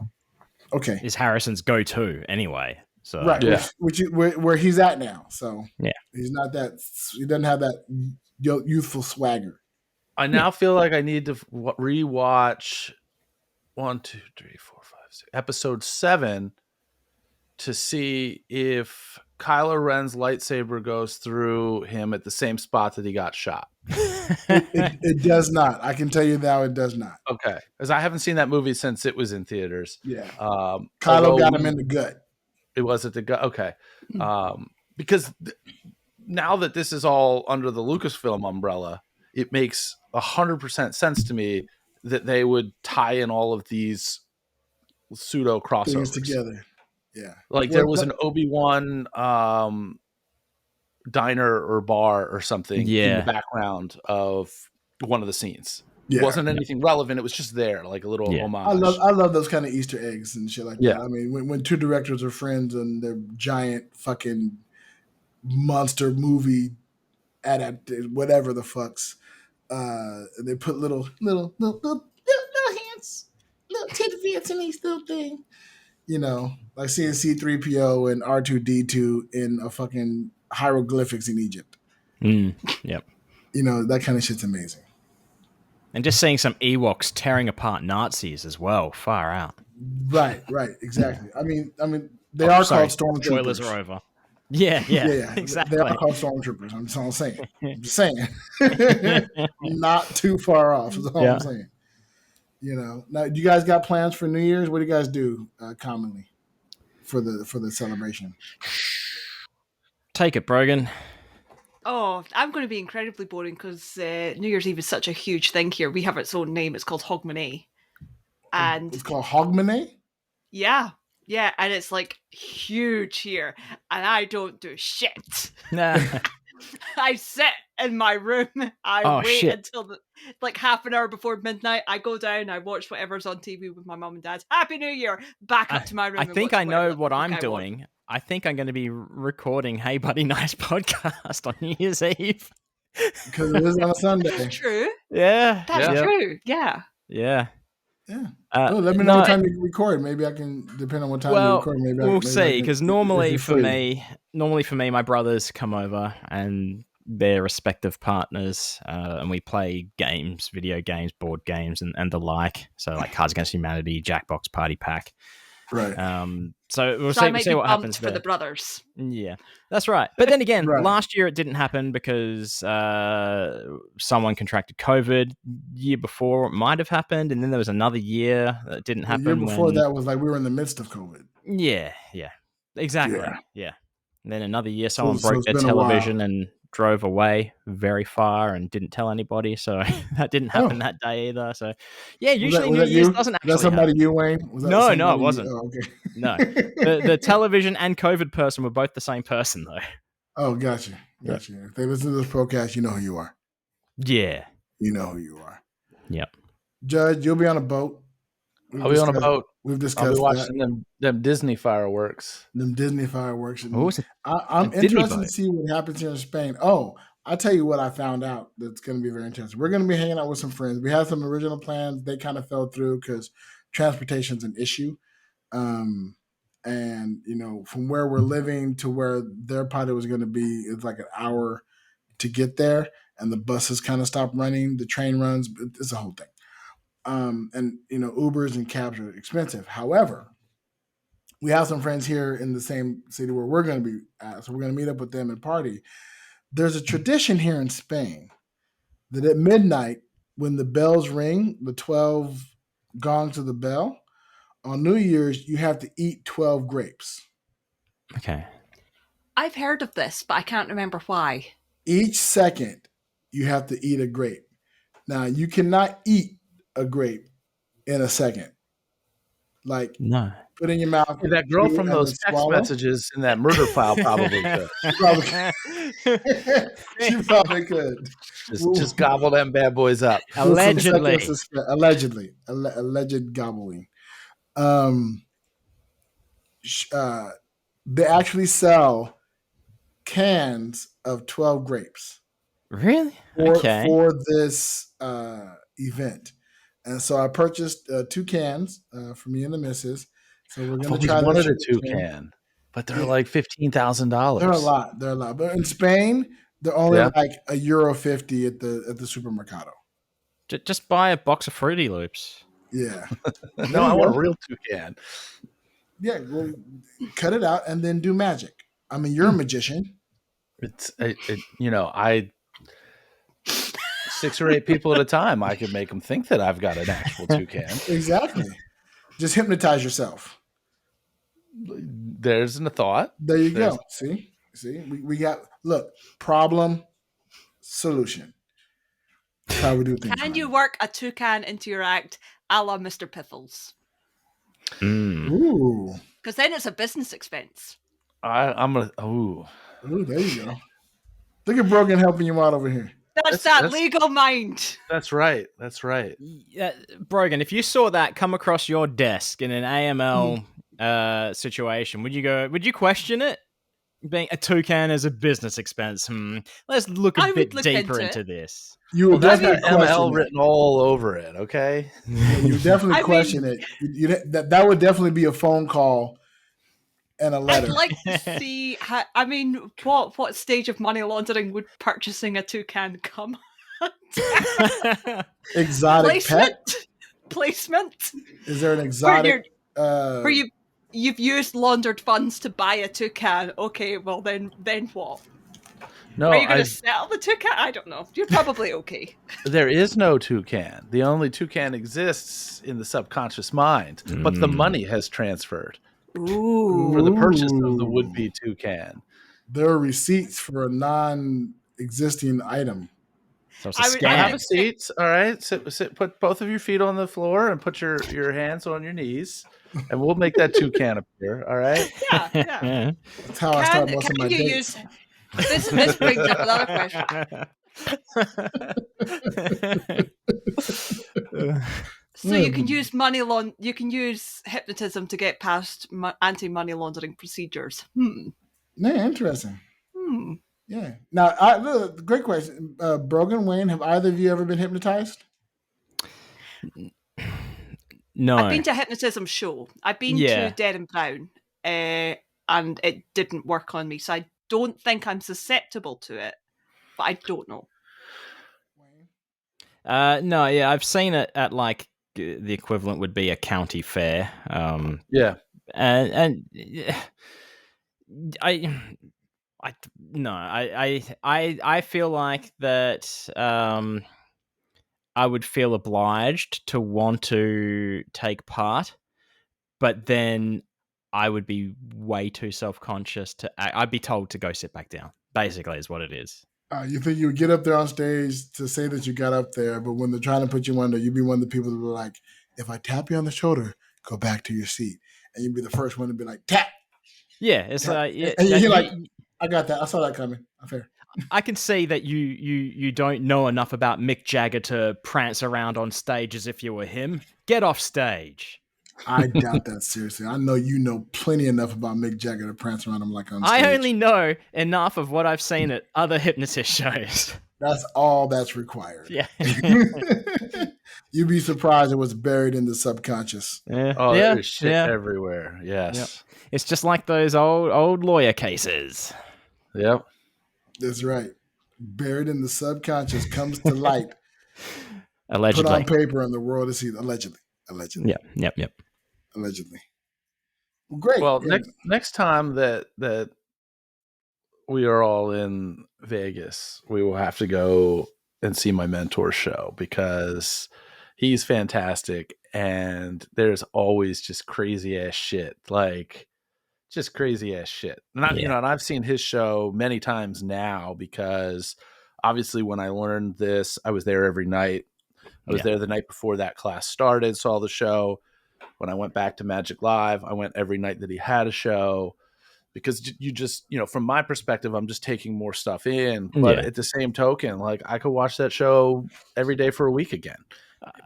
okay, is Harrison's go-to anyway. So right, which where he's at now. So yeah, he's not that. He doesn't have that youthful swagger. I now feel like I need to rewatch 1, 2, 3, 4, 5, 6 episode 7 to see if Kylo Ren's lightsaber goes through him at the same spot that he got shot. It does not. I can tell you now, it does not. Okay, because I haven't seen that movie since it was in theaters. Yeah, Kylo got him in the gut. It was at the gut. Okay, because now that this is all under the Lucasfilm umbrella, it makes 100% sense to me that they would tie in all of these pseudo things crossovers together. Yeah, Like there was an Obi-Wan diner or bar or something in the background of one of the scenes. Yeah. It wasn't anything relevant. It was just there, like a little homage. I love those kind of Easter eggs and shit like that. I mean, when two directors are friends and they're giant fucking monster movie adapted, whatever the fucks, they put little hands, little tidbits in these little things. You know, like seeing C-3PO and R2-D2 in a fucking hieroglyphics in Egypt. Yep. You know, that kind of shit's amazing. And just seeing some Ewoks tearing apart Nazis as well. Far out. Right, exactly. I mean, they are called stormtroopers. Spoilers are over. Yeah, exactly. They are called stormtroopers. I'm just saying. Not too far off is all I'm saying. You know, now, do you guys got plans for New Year's? What do you guys do commonly for the celebration? Take it, Brogan. Oh, I'm going to be incredibly boring because New Year's Eve is such a huge thing here. We have its own name. It's called Hogmanay. And it's called Hogmanay? Yeah, and it's like huge here. And I don't do shit. I sit in my room. I wait until like half an hour before midnight. I go down. I watch whatever's on TV with my mom and dad. Happy New Year! Back up to my room. I think I know what I'm doing. I think I'm going to be recording Hey Buddy Nice podcast on New Year's Eve. Because it is on a Sunday. That's true. Yeah. That's true. Yeah. Yeah. Let me know what time you record. Maybe I can, depend on what time you record. Maybe we'll see. Because normally for me, my brothers come over and their respective partners, and we play games, video games, board games, and the like. So like Cards Against Humanity, Jackbox Party Pack. Right. So we'll I might see be what happens for the brothers. Yeah, that's right. But then again, last year it didn't happen because someone contracted COVID. Year before it might have happened, and then there was another year that it didn't happen. The year before that was like we were in the midst of COVID. Yeah, exactly. Yeah. And then another year, someone broke their television and drove away very far and didn't tell anybody. So that didn't happen that day either. So yeah, usually New Year's doesn't actually happen. Somebody happen. you, Wayne? No, it wasn't. Oh, okay. No, the television and COVID person were both the same person though. Oh, gotcha. If they listen to this podcast, you know who you are. Yeah. You know who you are. Yep. Judge, you'll be on a boat. I'll be on a boat. We've discussed I'll be watching them Disney fireworks. Them Disney fireworks. What was it? I'm interested to see what happens here in Spain. Oh, I'll tell you what I found out that's going to be very interesting. We're going to be hanging out with some friends. We had some original plans. They kind of fell through because transportation's an issue. And, you know, from where we're living to where their party was going to be, it's like an hour to get there. And the buses kind of stopped running. The train runs. It's a whole thing. And, you know, Ubers and cabs are expensive. However, we have some friends here in the same city where we're going to be at. So we're going to meet up with them and party. There's a tradition here in Spain that at midnight, when the bells ring, the 12 gongs of the bell, on New Year's, you have to eat 12 grapes. Okay. I've heard of this, but I can't remember why. Each second, you have to eat a grape. Now, you cannot eat a grape in a second. Like, no. Put in your mouth. Hey, that girl from those text messages in that murder file probably could. She probably could. Just gobble them bad boys up. Allegedly. Alleged gobbling. They actually sell cans of 12 grapes. Really? For this event. And so I purchased 2 cans for me and the missus. So we're going to try one of the 2 can, but they're like $15,000. They're a lot. But in Spain, they're only like €1.50 at the supermercado. Just buy a box of Fruity Loops. Yeah. No, I want a real 2 can. Yeah, well, cut it out and then do magic. I mean, you're a magician. It's I 6 or 8 people at a time. I could make them think that I've got an actual 2 can. Exactly. Just hypnotize yourself. There's a thought. There you go. See, we got problem, solution. That's how we do things. Can you work a toucan into your act, a la Mr. Piffles? Ooh. Because then it's a business expense. I'm gonna. Ooh, Ooh, there you go. Look at Brogan helping you out over here. That's that legal mind. that's right. That's right. Yeah, Brogan, if you saw that come across your desk in an AML situation, would you question it? Being a toucan as a business expense. Let's look a I bit would look deeper into into this. You would That's definitely got ML question it. written all over it. Okay. You would definitely I mean- question it. That would definitely be a phone call and a letter. I'd like to see how, what stage of money laundering would purchasing a toucan come? Exotic pet? Placement? Is there an exotic? Where you've used laundered funds to buy a toucan. Okay, well then what? No, Are you going to sell the toucan? I don't know. You're probably okay. there is no toucan. The only toucan exists in the subconscious mind, but the money has transferred Ooh. for the purchase of the would-be toucan. There are receipts for a non-existing item. So it's I a would- scam. Have a seat. All right. Sit. Put both of your feet on the floor and put your hands on your knees, and we'll make that toucan appear. All right. Yeah. That's how I start most of my Can you dates. use this brings up another question. So you can use you can use hypnotism to get past anti-money laundering procedures. Yeah, interesting. Yeah. Now, great question. Brogan, Wayne, have either of you ever been hypnotized? No. I've been to a hypnotism show. I've been to Dead and Brown, and it didn't work on me. So I don't think I'm susceptible to it, but I don't know. No, yeah, I've seen it at like the equivalent would be a county fair. Yeah. And I feel like that I would feel obliged to want to take part, but then I would be way too self-conscious I'd be told to go sit back down, basically is what it is. You think you would get up there on stage to say that you got up there, but when they're trying to put you under, you'd be one of the people that were like, if I tap you on the shoulder, go back to your seat. And you'd be the first one to be like, tap. Yeah, it's like, yeah, and you're like, I got that. I saw that coming. Fair. I can see that you don't know enough about Mick Jagger to prance around on stage as if you were him. Get off stage. I doubt that, seriously. I know you know plenty enough about Mick Jagger to prance around him like on stage. I only know enough of what I've seen at other hypnotist shows. That's all that's required. Yeah. You'd be surprised it was buried in the subconscious. Yeah. Oh, there's shit everywhere. Yes. Yep. It's just like those old lawyer cases. Yep. That's right. Buried in the subconscious comes to light. Allegedly. Put on paper and the world is seen. Allegedly. Yep. Allegedly. Well, great. Well, next time that we are all in Vegas, we will have to go and see my mentor's show because he's fantastic and there's always just crazy ass shit. Like just crazy ass shit. You know, and I've seen his show many times now because obviously when I learned this, I was there every night. I was there the night before that class started, saw the show. When I went back to Magic Live, I went every night that he had a show because you just, you know, from my perspective, I'm just taking more stuff in. But at the same token, like I could watch that show every day for a week again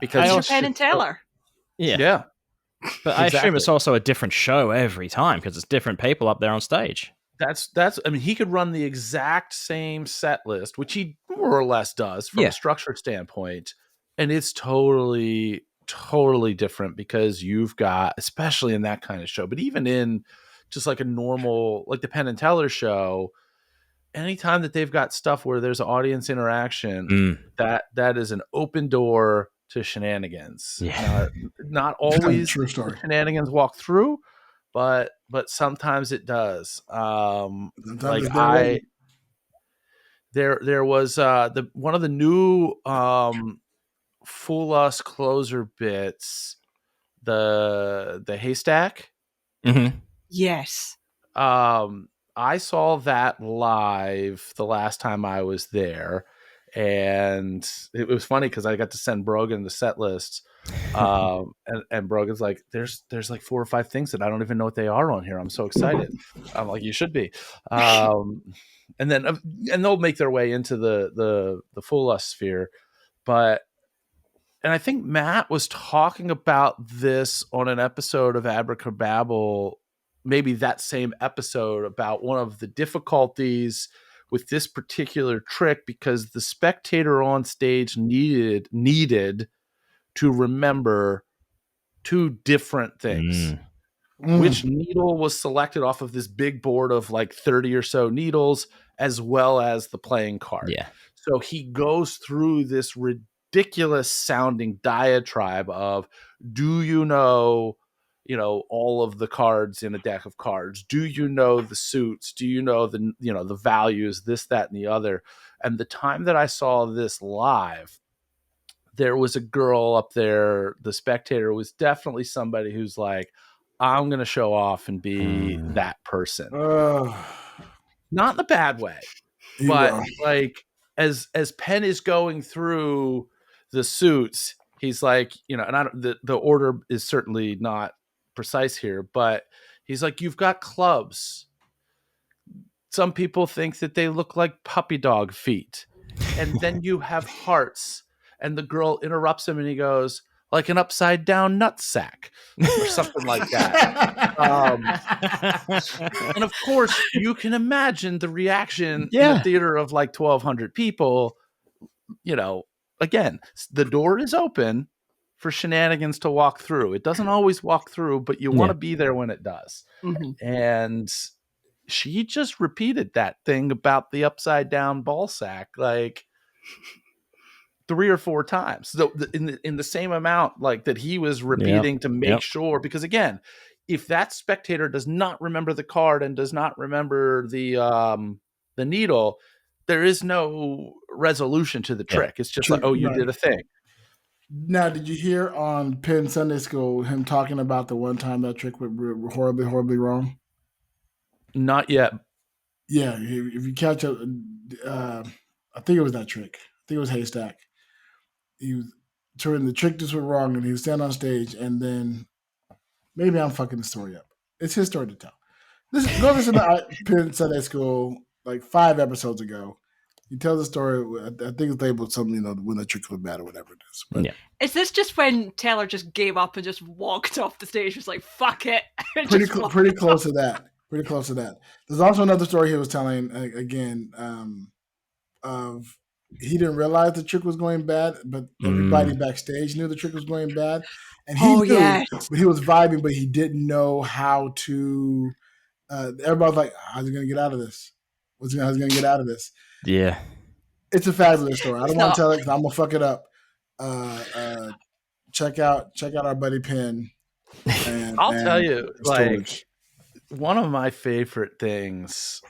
because you're Penn and Teller. Yeah. But I assume it's also a different show every time because it's different people up there on stage. That's. I mean, he could run the exact same set list, which he more or less does from a structure standpoint, and it's totally different because you've got, especially in that kind of show, but even in just like a normal, like the Penn and Teller show, anytime that they've got stuff where there's audience interaction, that is an open door to shenanigans. Not always true story. Shenanigans walk through, but sometimes it does. Like there was one of the new Fool Us closer bits, the haystack. Mm-hmm. Yes. I saw that live the last time I was there, and it was funny because I got to send Brogan the set list And Brogan's like, there's like 4 or 5 things that I don't even know what they are on here. I'm so excited. I'm like, you should be. And they'll make their way into the full sphere. And I think Matt was talking about this on an episode of Abracababble, maybe that same episode, about one of the difficulties with this particular trick, because the spectator on stage needed to remember 2 different things. Which needle was selected off of this big board of like 30 or so needles, as well as the playing card. Yeah. So he goes through this ridiculous sounding diatribe of, do you know, all of the cards in a deck of cards? Do you know the suits? Do you know the values, this, that, and the other? And the time that I saw this live, there was a girl up there. The spectator was definitely somebody who's like, I'm going to show off and be that person. Not in a bad way, but like as Penn is going through the suits, he's like, and the order is certainly not precise here, but he's like, you've got clubs. Some people think that they look like puppy dog feet. And then you have hearts. And the girl interrupts him and he goes, like an upside down nutsack or something like that. And of course, you can imagine the reaction in a theater of like 1,200 people. Again, the door is open for shenanigans to walk through. It doesn't always walk through, but you want to be there when it does. Mm-hmm. And she just repeated that thing about the upside down ball sack like 3 or 4 times, so in the same amount like that he was repeating to make sure, because again, if that spectator does not remember the card and does not remember the needle, there is no resolution to the trick. It's just like, oh, you did a thing. Now, did you hear on Penn Sunday School him talking about the one time that trick went horribly, horribly wrong? Not yet. Yeah, if you catch up, I think it was that trick. I think it was Haystack. He was turning the trick just went wrong, and he was standing on stage, and then maybe I'm fucking the story up. It's his story to tell. Go listen to Penn Sunday School like 5 episodes ago. He tells the story. I think it's labeled something, when the trick was bad or whatever it is. But, Is this just when Taylor just gave up and just walked off the stage? Was like, fuck it. Pretty close to that. Pretty close to that. There's also another story he was telling again of. He didn't realize the trick was going bad, but everybody backstage knew the trick was going bad. And he knew, but he was vibing, but he didn't know how to. Everybody's like, how's he going to get out of this? How's he going to get out of this? Yeah. It's a fabulous story. I don't want to tell it because I'm going to fuck it up. Check out our buddy Penn. I'll tell you, like, one of my favorite things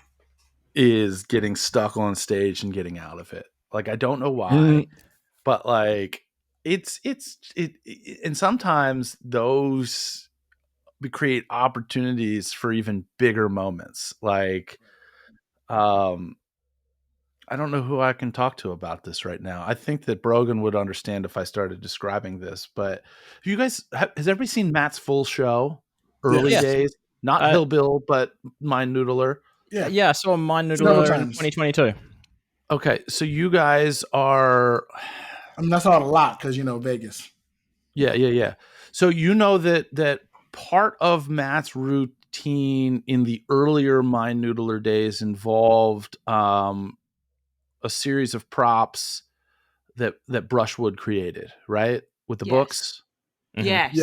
is getting stuck on stage and getting out of it. Like, I don't know why, but like it's and sometimes those create opportunities for even bigger moments. Like, I don't know who I can talk to about this right now. I think that Brogan would understand if I started describing this, but you guys, has everybody seen Matt's full show? Early days? Not Hill Bill, but Mind Noodler. Yeah, I saw Mind Noodler in 2022. Okay, so you guys are... I mean, that's not a lot because, Vegas. Yeah. So that part of Matt's routine in the earlier Mind Noodler days involved a series of props that Brushwood created, right? With the books? Mm-hmm.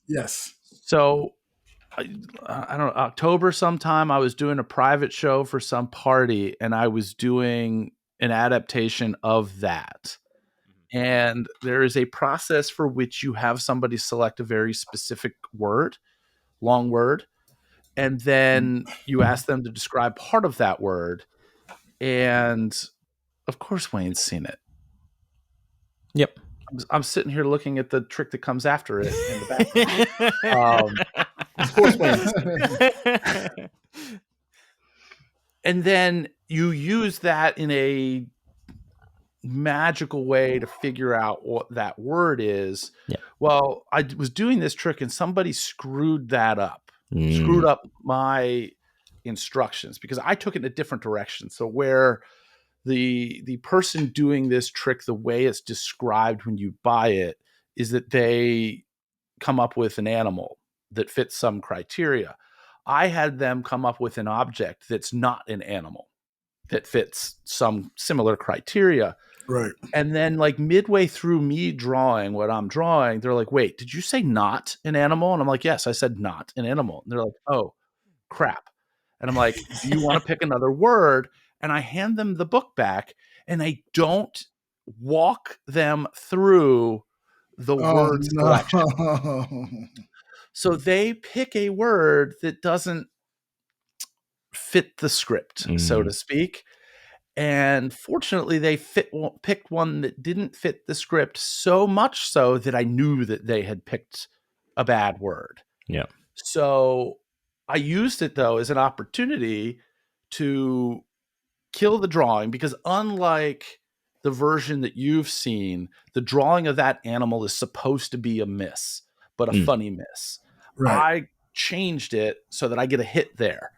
Yes. So... I don't know, October sometime, I was doing a private show for some party and I was doing an adaptation of that. And there is a process for which you have somebody select a very specific word, long word, and then you ask them to describe part of that word. And of course, Wayne's seen it. Yep. I'm sitting here looking at the trick that comes after it in the background. Of course, Wayne. And then you use that in a magical way to figure out what that word is. Yeah. Well, I was doing this trick and somebody screwed that up, Mm. screwed up my instructions because I took it in a different direction. So where the person doing this trick, the way it's described when you buy it, is that they come up with an animal that fits some criteria. I had them come up with an object that's not an animal that fits some similar criteria. Right. And then like midway through me drawing what I'm drawing, they're like, wait, did you say not an animal? And I'm like, yes, I said not an animal. And they're like, oh, crap. And I'm like, do you want to pick another word? And I hand them the book back and I don't walk them through the word selection. So they pick a word that doesn't fit the script, so to speak. And fortunately, they picked one that didn't fit the script so much so that I knew that they had picked a bad word. Yeah. So I used it, though, as an opportunity to kill the drawing because unlike the version that you've seen, the drawing of that animal is supposed to be a miss, but a funny miss. Right. I changed it so that I get a hit there.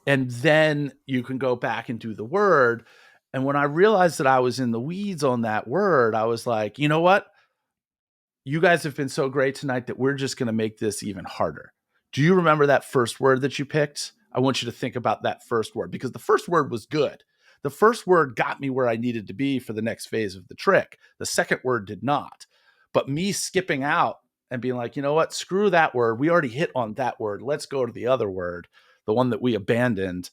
And then you can go back and do the word. And when I realized that I was in the weeds on that word, I was like, you know what? You guys have been so great tonight that we're just going to make this even harder. Do you remember that first word that you picked? I want you to think about that first word because the first word was good. The first word got me where I needed to be for the next phase of the trick. The second word did not. But me skipping out and being like, you know what? Screw that word. We already hit on that word. Let's go to the other word, the one that we abandoned.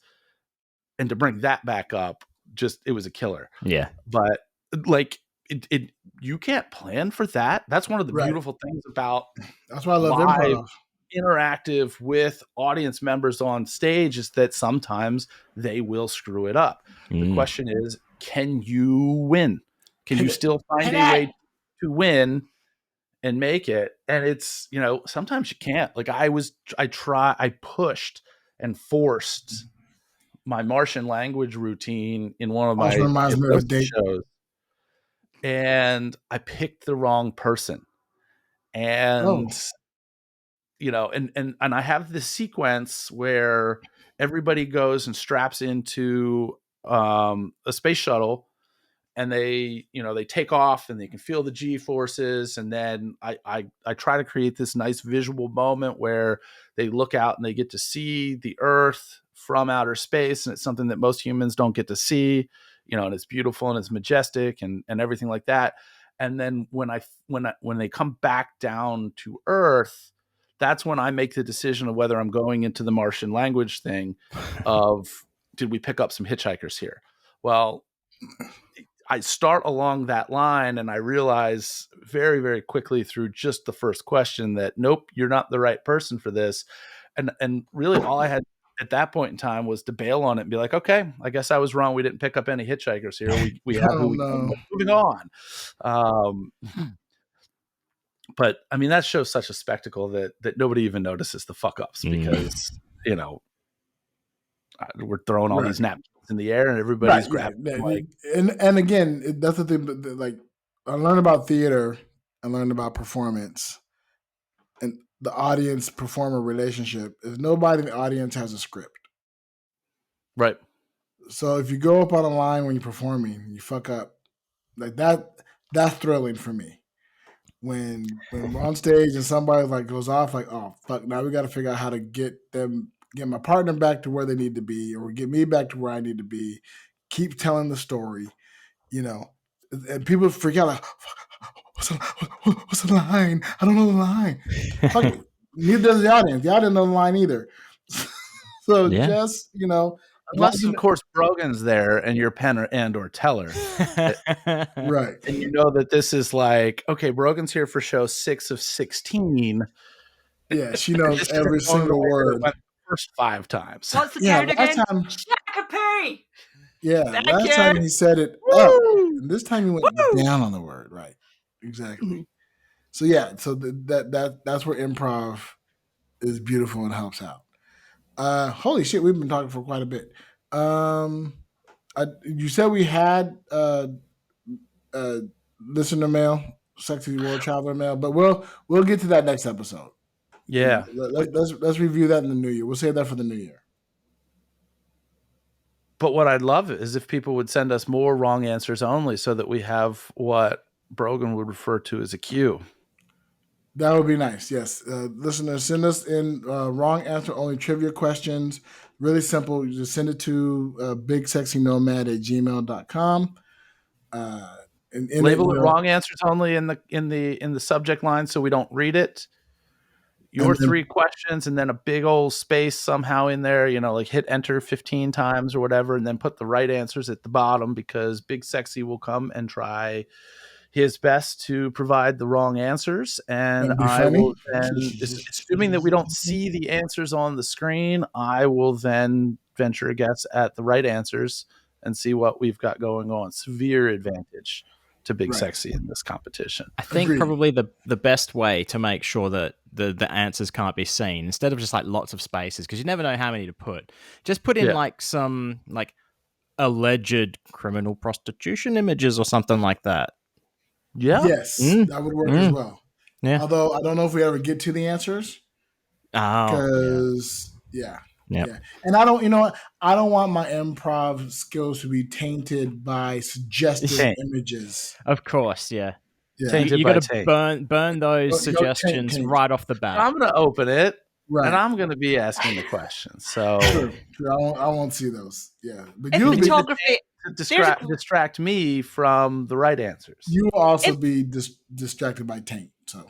And to bring that back up, just, it was a killer. Yeah. But like, it you can't plan for that. That's one of the Right. beautiful things about That's why I love live improv. interactive with audience members on stage is that sometimes they will screw it up. The question is, can you win? Can you still find a way to win and make it? And it's, you know, sometimes you can't. Like I pushed and forced my Martian language routine in one of my Also reminds me of a date. shows. And I picked the wrong person. And you know, and I have this sequence where everybody goes and straps into a space shuttle and they take off and they can feel the G forces. And then I try to create this nice visual moment where they look out and they get to see the Earth from outer space. And it's something that most humans don't get to see, you know, and it's beautiful and it's majestic and everything like that. And then when they come back down to Earth, that's when I make the decision of whether I'm going into the Martian language thing of, did we pick up some hitchhikers here? Well, I start along that line and I realize very, very quickly through just the first question that, nope, you're not the right person for this. And really all I had at that point in time was to bail on it and be like, okay, I guess I was wrong. We didn't pick up any hitchhikers here. We have who we can. Moving on. But I mean, that shows such a spectacle that nobody even notices the fuck ups because, you know, we're throwing all these napkins in the air and everybody's grabbing. Like, and again, that's the thing. Like, I learned about theater, I learned about performance, and the audience performer relationship is nobody in the audience has a script. Right. So if you go up on a line when you're performing, you fuck up, like that's thrilling for me. When we're on stage and somebody like goes off, like, oh fuck, now we got to figure out how to get my partner back to where they need to be, or get me back to where I need to be. Keep telling the story, you know. And people freak out like, what's the line? I don't know the line. Fuck it. Neither does the audience. The audience knows the line either. So just, you know, unless of course Brogan's there and you're pen or teller. Right. And you know that this is like, okay, Brogan's here for show 6 of 16. Yeah, she knows every single word. The first 5 times. What's the count again? Shakapee! Yeah, last time he said it up. And this time he went down on the word. Right. Exactly. So yeah, so that's where improv is beautiful and helps out. Holy shit, we've been talking for quite a bit. You said we had listener mail, Sexy World Traveler mail, but we'll get to that next episode. Yeah. Let's review that in the new year. We'll save that for the new year. But what I'd love is if people would send us more wrong answers only so that we have what Brogan would refer to as a queue. That would be nice. Yes. Listeners, send us in wrong answer only trivia questions. Really simple. You just send it to bigsexynomad@gmail.com. And Label it wrong answers only in the subject line so we don't read it. Your 3 questions and then a big old space somehow in there, like hit enter 15 times or whatever, and then put the right answers at the bottom because Big Sexy will come and try his best to provide the wrong answers. And I will then, assuming that we don't see the answers on the screen, I will then venture a guess at the right answers and see what we've got going on. Severe advantage to Big Sexy in this competition. I think probably the best way to make sure that the answers can't be seen, instead of just like lots of spaces, because you never know how many to put, just put in like some like alleged criminal prostitution images or something like that. Yeah. Yes, that would work as well. Yeah. Although I don't know if we ever get to the answers. Because and I don't, I don't want my improv skills to be tainted by suggested images. Of course, yeah. Tainted you by got to burn those suggestions right off the bat. I'm going to open it, and I'm going to be asking the questions. So True. I won't see those. Yeah, but If you'll photography distract me from the right answers. You will also be distracted by taint. So,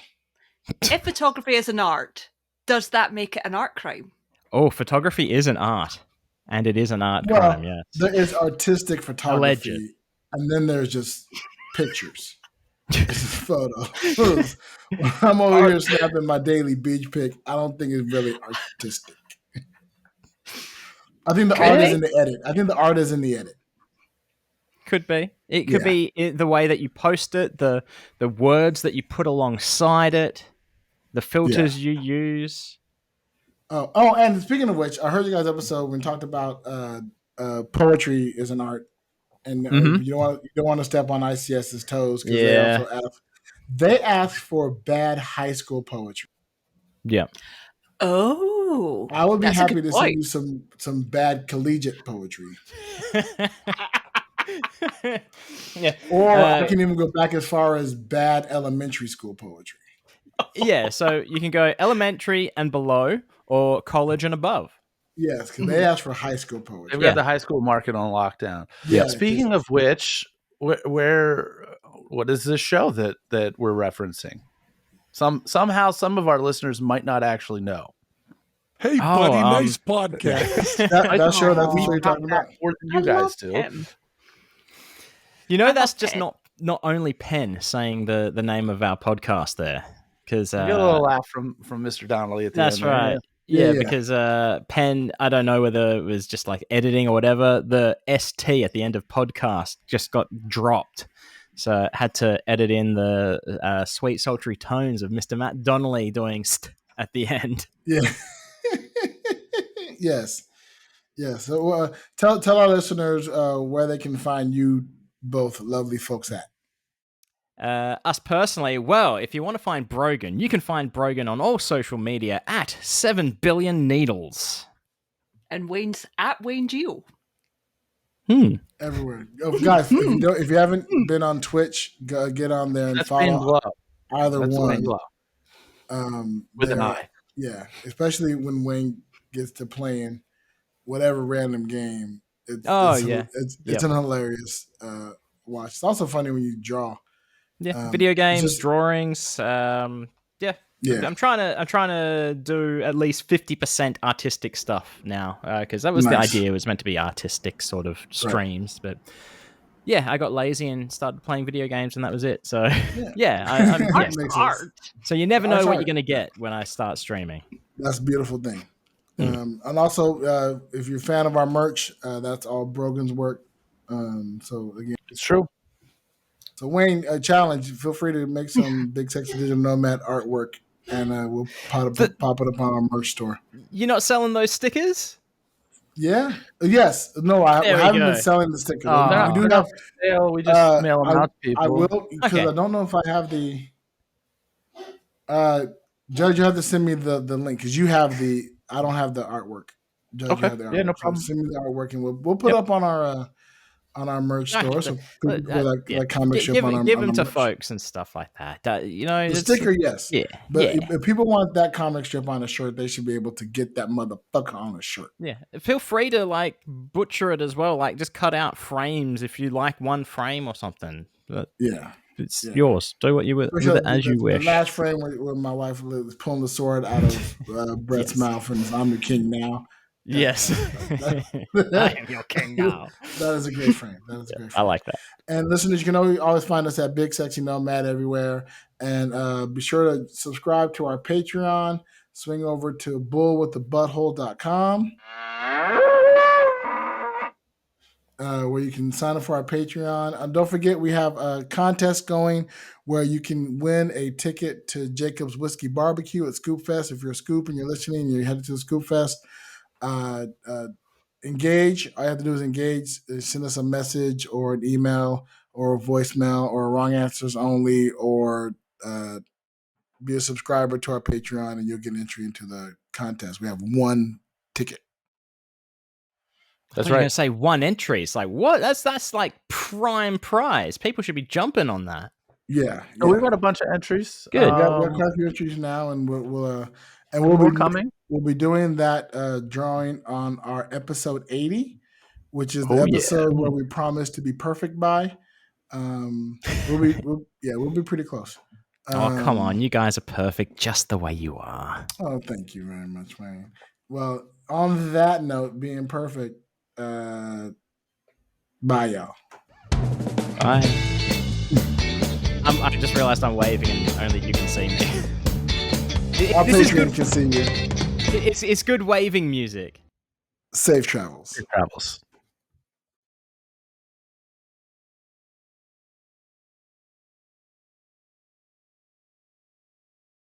if photography is an art, does that make it an art crime? Oh, photography is an art, and it is an art crime. Yes, there is artistic photography, alleged. And then there's just pictures. This is photos. I'm over here snapping my daily beach pic. I don't think it's really artistic. I think the art is in the edit. Could be. It could be the way that you post it, the words that you put alongside it, the filters you use. Oh, and speaking of which, I heard you guys' episode when we talked about poetry is an art, and you don't want to step on ICS's toes because they asked for bad high school poetry. Yeah. Oh, I would be happy to see you some bad collegiate poetry. Yeah. Or I can even go back as far as bad elementary school poetry. Yeah, so you can go elementary and below, or college and above. Yes, because they asked for high school poetry. They've got the high school market on lockdown. Yeah. Speaking of which, what is this show that we're referencing? Somehow some of our listeners might not actually know. Hey, buddy, nice podcast. That's sure that's what you're talking about. More than you guys do. That's just not only Penn saying the name of our podcast there. Because you get a little laugh from Mr. Donnelly at the end. That's right. Yeah, because Penn, I don't know whether it was just like editing or whatever, the ST at the end of podcast just got dropped. So I had to edit in the sweet, sultry tones of Mr. Matt Donnelly doing at the end. Yeah. Yes. So tell our listeners where they can find you both lovely folks at. Us personally, well, if you want to find Brogan, you can find Brogan on all social media at 7 billion needles. And Wayne's at Wayne Geo. Everywhere. Guys, if you haven't been on Twitch, get on there and follow either one. With an eye. Yeah, especially when Wayne gets to playing whatever random game. It's an hilarious watch. It's also funny when you draw. Yeah, video games, drawings. I'm trying to do at least 50% artistic stuff now because that was the idea. It was meant to be artistic sort of streams, but I got lazy and started playing video games, and that was it. So I'm art. So you never know what you're going to get when I start streaming. That's a beautiful thing. And also, if you're a fan of our merch, that's all Brogan's work. So again, it's true. So Wayne, challenge. Feel free to make some Big Sexy Digital Nomad artwork, and we'll pop it up on our merch store. You're not selling those stickers? Yeah. Yes. No, I There we haven't go. been selling the stickers. No, we do they're have. not for sale. We just mail them out to people. I will because Okay. I don't know if I have the. Judge, you have to send me the link because you have the. I don't have the artwork. Judge, Okay. you have the artwork. Yeah, no So problem. send me the artwork and we'll put up on our merch store. So people can put like comic strip on our give them to merch. folks and stuff like that. You know, The sticker, yes. Yeah. But if people want that comic strip on a shirt, they should be able to get that motherfucker on a shirt. Yeah. Feel free to like butcher it as well. Like just cut out frames if you like one frame or something. But Yeah. it's yours. Do what you with it as you wish. The last frame where my wife was pulling the sword out of Brett's mouth and I'm the king now. Yes. I am your king now. That is a great frame. I like that. And listeners, you can always find us at Big Sexy Nomad everywhere. And be sure to subscribe to our Patreon. Swing over to bullwiththebutthole.com. Where you can sign up for our Patreon. And don't forget, we have a contest going where you can win a ticket to Jacob's Whiskey Barbecue at Scoop Fest. If you're a Scoop and you're listening and you're headed to the Scoop Fest, engage. All you have to do is engage. Send us a message or an email or a voicemail or wrong answers only, or be a subscriber to our Patreon and you'll get entry into the contest. We have one ticket. That's You're right. gonna say one entry. It's like what? That's like prime prize. People should be jumping on that. Yeah. So we've got a bunch of entries. Good. We have quite a few entries now, and we'll be coming. We'll be doing that drawing on our episode 80, which is the episode where we promise to be perfect by. We'll be pretty close. Oh, come on. You guys are perfect just the way you are. Oh, thank you very much, man. Well, on that note, being perfect, bye, y'all. Bye. I just realized I'm waving and only you can see me. Our This is Patreon good. can see you. It's good waving music. Safe travels. Travels.